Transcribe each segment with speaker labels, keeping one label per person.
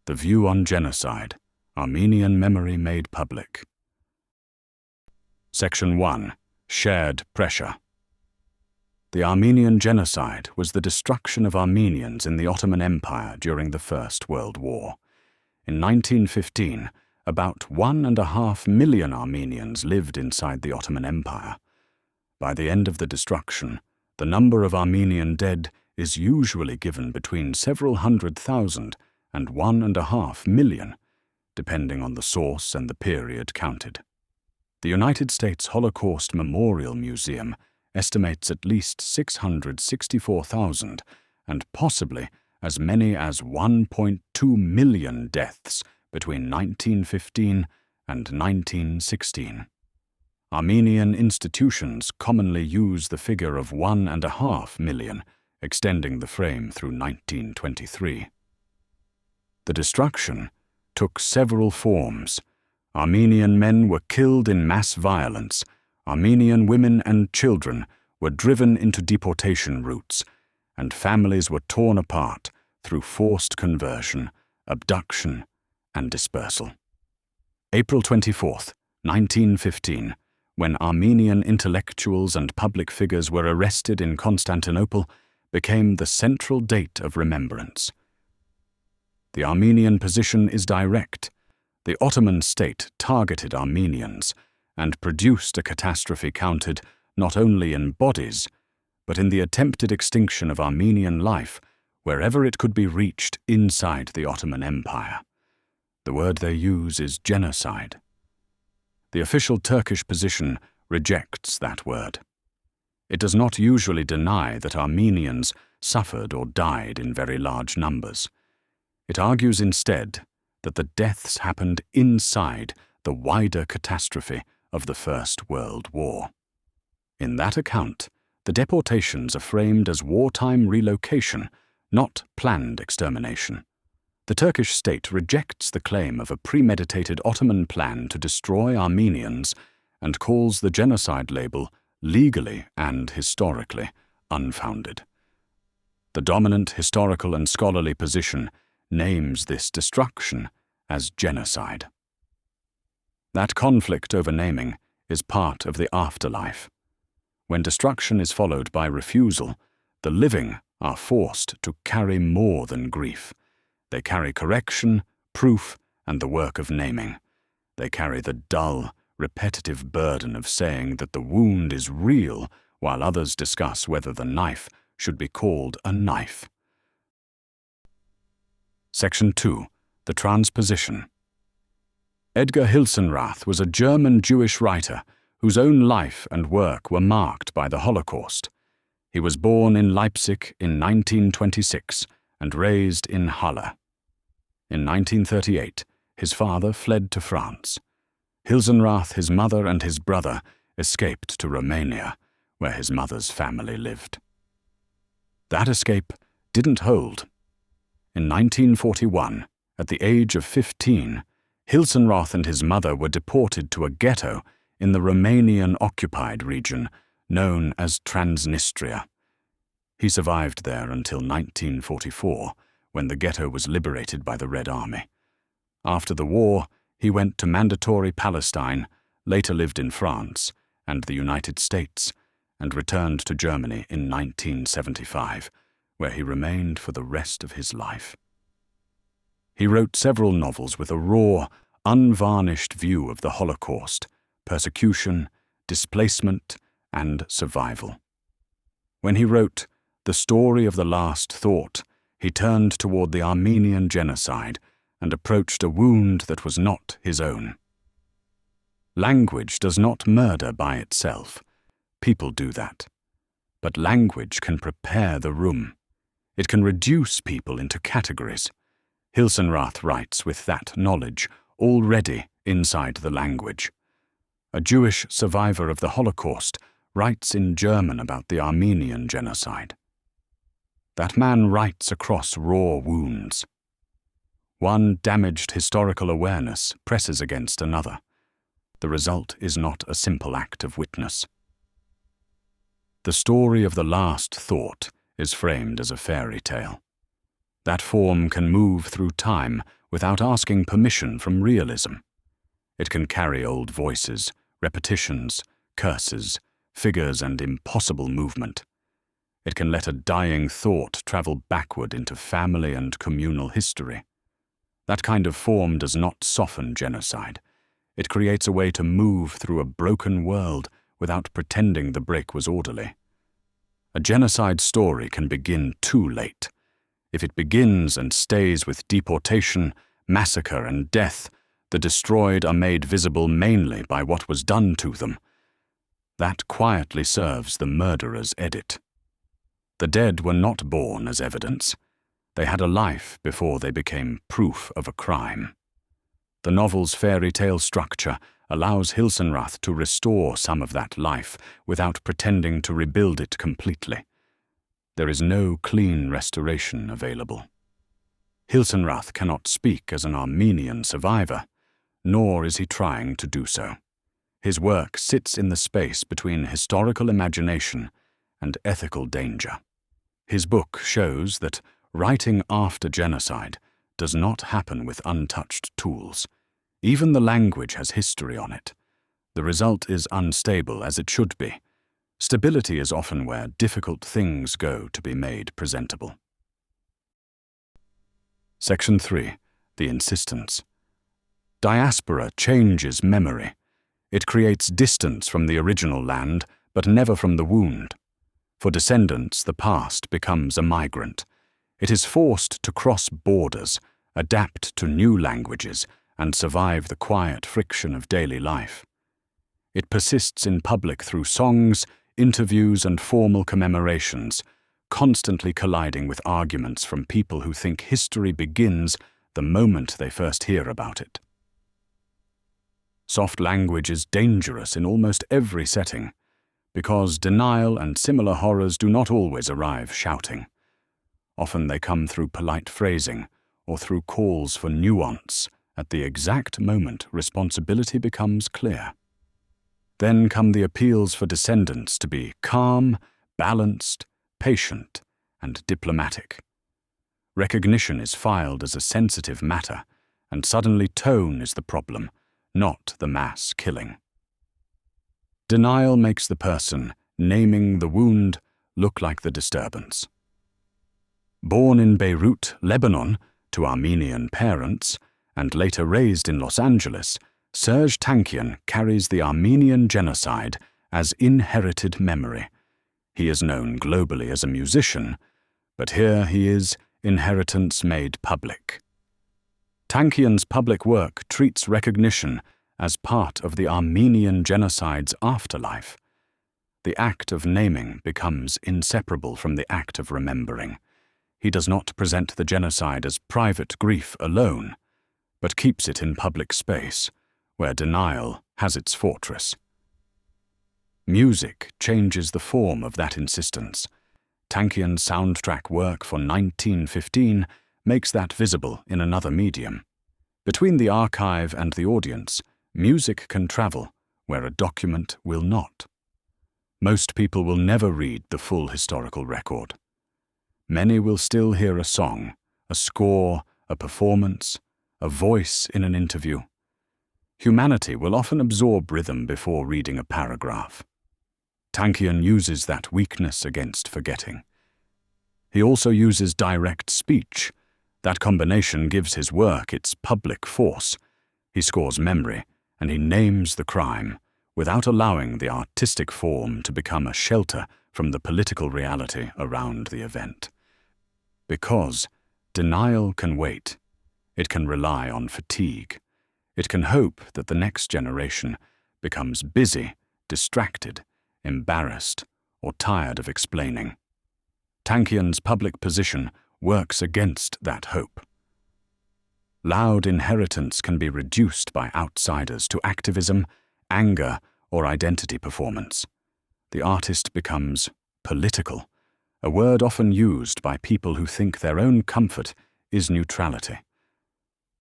Speaker 1: The View on Genocide, Armenian Memory Made Public. Section 1. Shared Pressure. The Armenian Genocide was the destruction of Armenians in the Ottoman Empire during the First World War. In 1915, about 1.5 million Armenians lived inside the Ottoman Empire. By the end of the destruction, the number of Armenian dead is usually given between several 100,000 and 1.5 million, depending on the source and the period counted. The United States Holocaust Memorial Museum estimates at least 664,000 and possibly as many as 1.2 million deaths between 1915 and 1916. Armenian institutions commonly use the figure of 1.5 million, extending the frame through 1923. The destruction took several forms. Armenian men were killed in mass violence. Armenian women and children were driven into deportation routes, and families were torn apart through forced conversion, abduction, and dispersal. April 24, 1915, when Armenian intellectuals and public figures were arrested in Constantinople, became the central date of remembrance. The Armenian position is direct. The Ottoman state targeted Armenians and produced a catastrophe counted not only in bodies, but in the attempted extinction of Armenian life wherever it could be reached inside the Ottoman Empire. The word they use is genocide. The official Turkish position rejects that word. It does not usually deny that Armenians suffered or died in very large numbers. It argues instead that the deaths happened inside the wider catastrophe of the First World War. In that account, the deportations are framed as wartime relocation, not planned extermination. The Turkish state rejects the claim of a premeditated Ottoman plan to destroy Armenians and calls the genocide label legally and historically unfounded. The dominant historical and scholarly position names this destruction as genocide. That conflict over naming is part of the afterlife. When destruction is followed by refusal, the living are forced to carry more than grief. They carry correction, proof, and the work of naming. They carry the dull, repetitive burden of saying that the wound is real, while others discuss whether the knife should be called a knife. Section 2. The Transposition. Edgar Hilsenrath was a German Jewish writer whose own life and work were marked by the Holocaust. He was born in Leipzig in 1926 and raised in Halle. In 1938, his father fled to France. Hilsenrath, his mother, and his brother escaped to Romania, where his mother's family lived. That escape didn't hold. In 1941, at the age of 15, Hilsenrath and his mother were deported to a ghetto in the Romanian-occupied region known as Transnistria. He survived there until 1944, when the ghetto was liberated by the Red Army. After the war, he went to Mandatory Palestine, later lived in France and the United States, and returned to Germany in 1975, where he remained for the rest of his life. He wrote several novels with a raw, unvarnished view of the Holocaust, persecution, displacement, and survival. When he wrote The Story of the Last Thought, he turned toward the Armenian Genocide and approached a wound that was not his own. Language does not murder by itself. People do that. But language can prepare the room. It can reduce people into categories. Hilsenrath writes with that knowledge already inside the language. A Jewish survivor of the Holocaust writes in German about the Armenian Genocide. That man writes across raw wounds. One damaged historical awareness presses against another. The result is not a simple act of witness. The story of the last thought is framed as a fairy tale. That form can move through time without asking permission from realism. It can carry old voices, repetitions, curses, figures, and impossible movement. It can let a dying thought travel backward into family and communal history. That kind of form does not soften genocide. It creates a way to move through a broken world without pretending the break was orderly. A genocide story can begin too late. If it begins and stays with deportation, massacre, and death, the destroyed are made visible mainly by what was done to them. That quietly serves the murderer's edit. The dead were not born as evidence. They had a life before they became proof of a crime. The novel's fairy tale structure allows Hilsenrath to restore some of that life without pretending to rebuild it completely. There is no clean restoration available. Hilsenrath cannot speak as an Armenian survivor, nor is he trying to do so. His work sits in the space between historical imagination and ethical danger. His book shows that writing after genocide does not happen with untouched tools. Even the language has history on it. The result is unstable, as it should be. Stability is often where difficult things go to be made presentable. Section 3. The Insistence. Diaspora changes memory. It creates distance from the original land, but never from the wound. For descendants, the past becomes a migrant. It is forced to cross borders, adapt to new languages, and survive the quiet friction of daily life. It persists in public through songs, interviews, and formal commemorations, constantly colliding with arguments from people who think history begins the moment they first hear about it. Soft language is dangerous in almost every setting, because denial and similar horrors do not always arrive shouting. Often they come through polite phrasing or through calls for nuance at the exact moment responsibility becomes clear. Then come the appeals for descendants to be calm, balanced, patient, and diplomatic. Recognition is filed as a sensitive matter, and suddenly tone is the problem, not the mass killing. Denial makes the person naming the wound look like the disturbance. Born in Beirut, Lebanon, to Armenian parents, and later raised in Los Angeles, Serj Tankian carries the Armenian Genocide as inherited memory. He is known globally as a musician, but here he is inheritance made public. Tankian's public work treats recognition as part of the Armenian Genocide's afterlife. The act of naming becomes inseparable from the act of remembering. He does not present the genocide as private grief alone, but keeps it in public space, where denial has its fortress. Music changes the form of that insistence. Tankian's soundtrack work for 1915 makes that visible in another medium. Between the archive and the audience, music can travel where a document will not. Most people will never read the full historical record. Many will still hear a song, a score, a performance, a voice in an interview. Humanity will often absorb rhythm before reading a paragraph. Tankian uses that weakness against forgetting. He also uses direct speech. That combination gives his work its public force. He scores memory, and he names the crime, without allowing the artistic form to become a shelter from the political reality around the event. Because denial can wait. It can rely on fatigue. It can hope that the next generation becomes busy, distracted, embarrassed, or tired of explaining. Tankian's public position works against that hope. Loud inheritance can be reduced by outsiders to activism, anger, or identity performance. The artist becomes political, a word often used by people who think their own comfort is neutrality.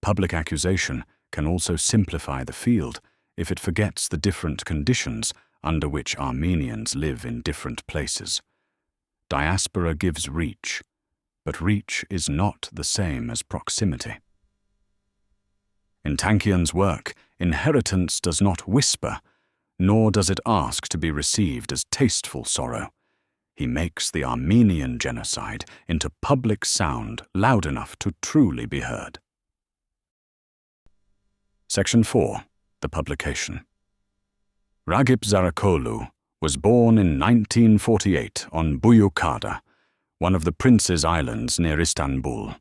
Speaker 1: Public accusation can also simplify the field if it forgets the different conditions under which Armenians live in different places. Diaspora gives reach. but reach is not the same as proximity. In Tankian's work, inheritance does not whisper, nor does it ask to be received as tasteful sorrow. He makes the Armenian genocide into public sound loud enough to truly be heard. Section 4. The publication. Ragip Zarakolu was born in 1948 on Buyukada, one of the Prince's Islands near Istanbul.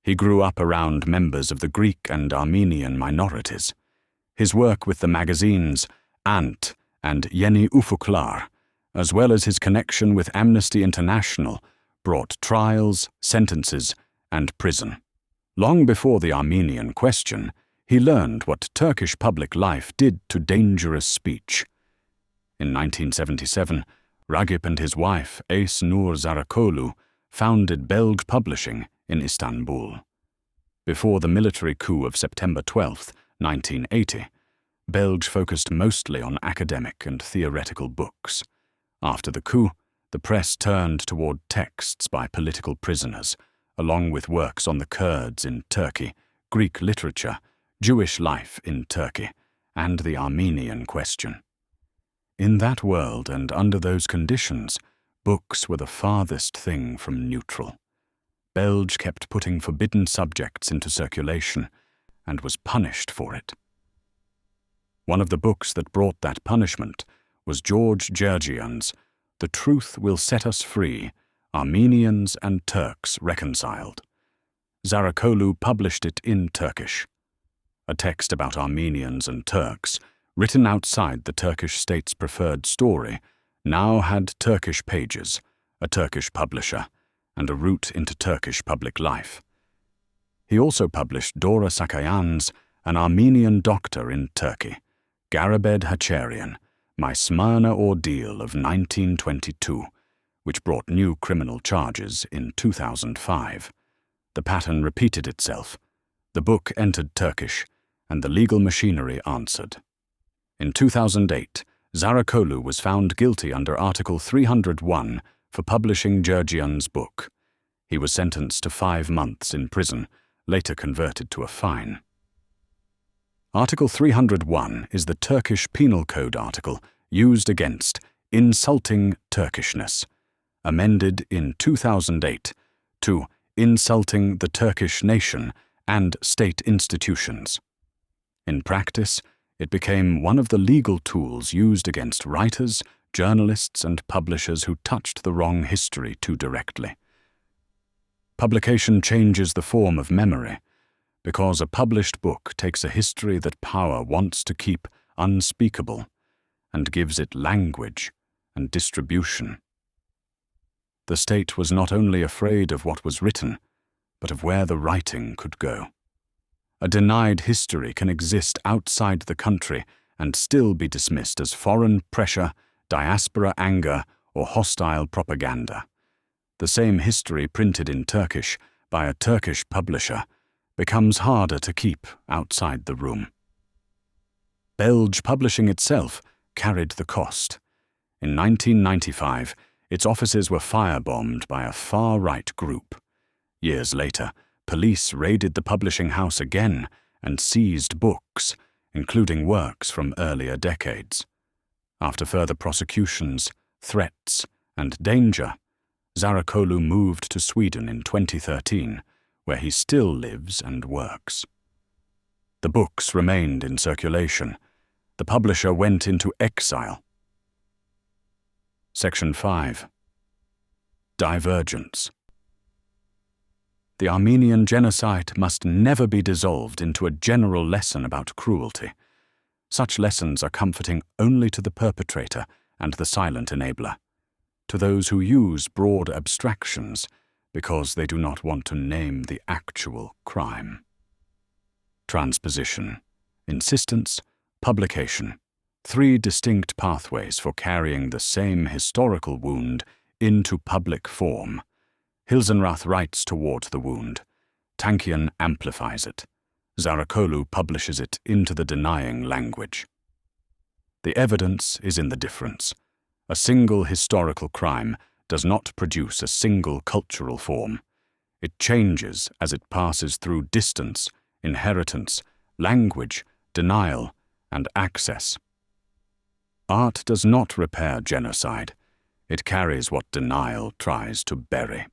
Speaker 1: He grew up around members of the Greek and Armenian minorities. His work with the magazines Ant and Yeni Ufuklar, as well as his connection with Amnesty International, brought trials, sentences, and prison. Long before the Armenian question, he learned what Turkish public life did to dangerous speech. In 1977, Ragip and his wife, Nur Zarakolu, founded Belge Publishing in Istanbul. Before the military coup of September 12, 1980, Belge focused mostly on academic and theoretical books. After the coup, the press turned toward texts by political prisoners, along with works on the Kurds in Turkey, Greek literature, Jewish life in Turkey, and the Armenian question. In that world and under those conditions, books were the farthest thing from neutral. Belge kept putting forbidden subjects into circulation and was punished for it. One of the books that brought that punishment was George Gergian's The Truth Will Set Us Free, Armenians and Turks Reconciled. Zarakolu published it in Turkish. A text about Armenians and Turks, written outside the Turkish state's preferred story, now had Turkish pages, a Turkish publisher, and a route into Turkish public life. He also published Dora Sakayan's An Armenian Doctor in Turkey, Garabed Hacharian, My Smyrna Ordeal of 1922, which brought new criminal charges in 2005. The pattern repeated itself. The book entered Turkish, and the legal machinery answered. In 2008, Zarakolu was found guilty under Article 301 for publishing Gergian's book. He was sentenced to 5 months in prison, later converted to a fine. Article 301 is the Turkish Penal Code article used against insulting Turkishness, amended in 2008 to insulting the Turkish nation and state institutions. In practice, it became one of the legal tools used against writers, journalists, and publishers who touched the wrong history too directly. Publication changes the form of memory, because a published book takes a history that power wants to keep unspeakable and gives it language and distribution. The state was not only afraid of what was written, but of where the writing could go. A denied history can exist outside the country and still be dismissed as foreign pressure, diaspora anger, or hostile propaganda. The same history printed in Turkish by a Turkish publisher becomes harder to keep outside the room. Belge Publishing itself carried the cost. In 1995, its offices were firebombed by a far-right group. Years later, police raided the publishing house again and seized books, including works from earlier decades. After further prosecutions, threats, and danger, Zarakolu moved to Sweden in 2013, where he still lives and works. The books remained in circulation. The publisher went into exile. Section 5. Divergence. The Armenian genocide must never be dissolved into a general lesson about cruelty. Such lessons are comforting only to the perpetrator and the silent enabler, to those who use broad abstractions because they do not want to name the actual crime. Transposition, insistence, publication. 3 distinct pathways for carrying the same historical wound into public form. Hilsenrath writes toward the wound. Tankian amplifies it. Zarakolu publishes it into the denying language. The evidence is in the difference. A single historical crime does not produce a single cultural form. It changes as it passes through distance, inheritance, language, denial, and access. Art does not repair genocide. It carries what denial tries to bury.